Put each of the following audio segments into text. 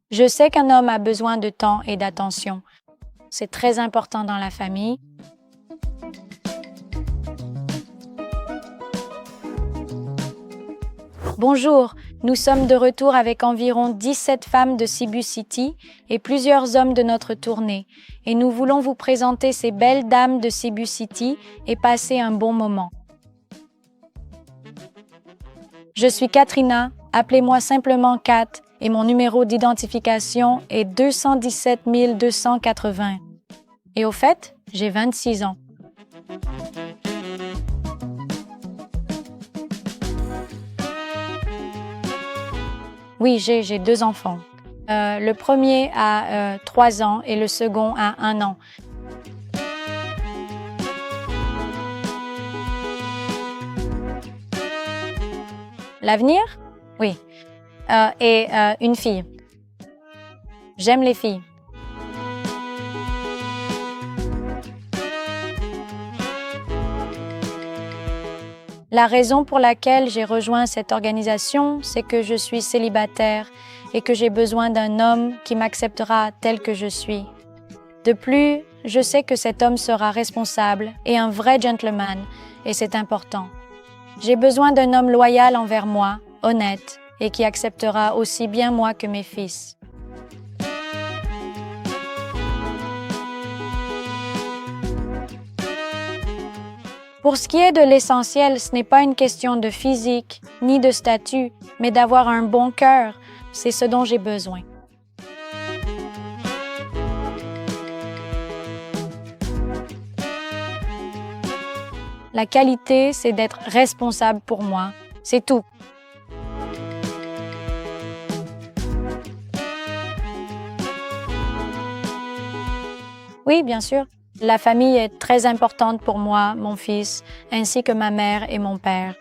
Je sais qu'un homme a besoin de temps et d'attention. C'est très important dans la famille. Bonjour, nous sommes de retour avec environ 17 femmes de Cebu City et plusieurs hommes de notre tournée. Et nous voulons vous présenter ces belles dames de Cebu City et passer un bon moment. Je suis Katrina, appelez-moi simplement Kat, et mon numéro d'identification est 217 280. Et au fait, j'ai 26 ans. Oui, j'ai 2 enfants. Le premier a 3 ans et le second a 1 an. L'avenir? Oui. Et une fille. J'aime les filles. La raison pour laquelle j'ai rejoint cette organisation, c'est que je suis célibataire et que j'ai besoin d'un homme qui m'acceptera tel que je suis. De plus, je sais que cet homme sera responsable et un vrai gentleman, et c'est important. J'ai besoin d'un homme loyal envers moi, honnête, et qui acceptera aussi bien moi que mes fils. Pour ce qui est de l'essentiel, ce n'est pas une question de physique ni de statut, mais d'avoir un bon cœur. C'est ce dont j'ai besoin. La qualité, c'est d'être responsable pour moi. C'est tout. Oui, bien sûr. La famille est très importante pour moi, mon fils, ainsi que ma mère et mon père.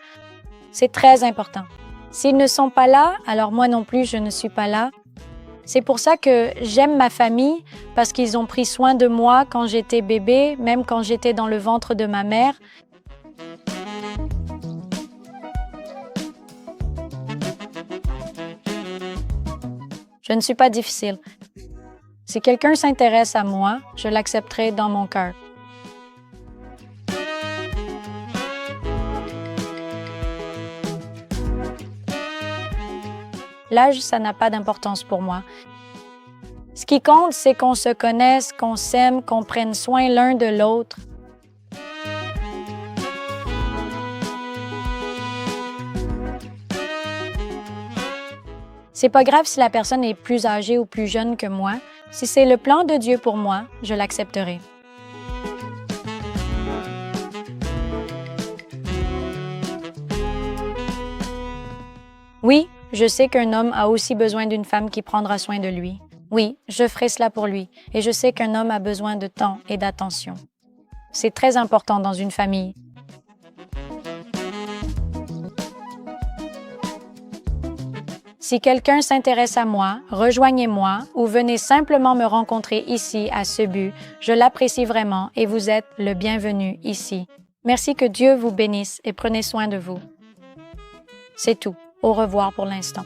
C'est très important. S'ils ne sont pas là, alors moi non plus, je ne suis pas là. C'est pour ça que j'aime ma famille, parce qu'ils ont pris soin de moi quand j'étais bébé, même quand j'étais dans le ventre de ma mère. Je ne suis pas difficile. Si quelqu'un s'intéresse à moi, je l'accepterai dans mon cœur. L'âge, ça n'a pas d'importance pour moi. Ce qui compte, c'est qu'on se connaisse, qu'on s'aime, qu'on prenne soin l'un de l'autre. C'est pas grave si la personne est plus âgée ou plus jeune que moi. Si c'est le plan de Dieu pour moi, je l'accepterai. Oui, je sais qu'un homme a aussi besoin d'une femme qui prendra soin de lui. Oui, je ferai cela pour lui, et je sais qu'un homme a besoin de temps et d'attention. C'est très important dans une famille. Si quelqu'un s'intéresse à moi, rejoignez-moi ou venez simplement me rencontrer ici à Cebu. Je l'apprécie vraiment et vous êtes le bienvenu ici. Merci, que Dieu vous bénisse et prenez soin de vous. C'est tout. Au revoir pour l'instant.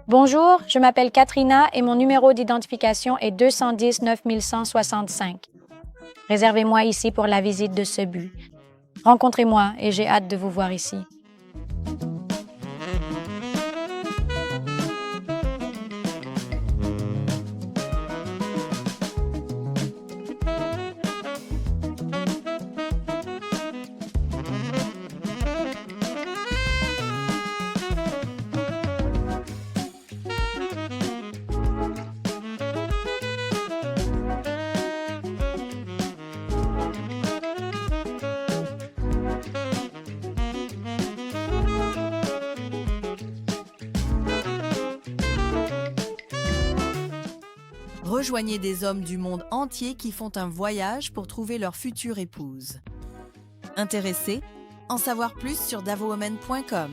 Bonjour, je m'appelle Katrina et mon numéro d'identification est 210 9165. Réservez-moi ici pour la visite de Cebu. Rencontrez-moi et j'ai hâte de vous voir ici. Rejoignez des hommes du monde entier qui font un voyage pour trouver leur future épouse. Intéressé? En savoir plus sur davowomen.com.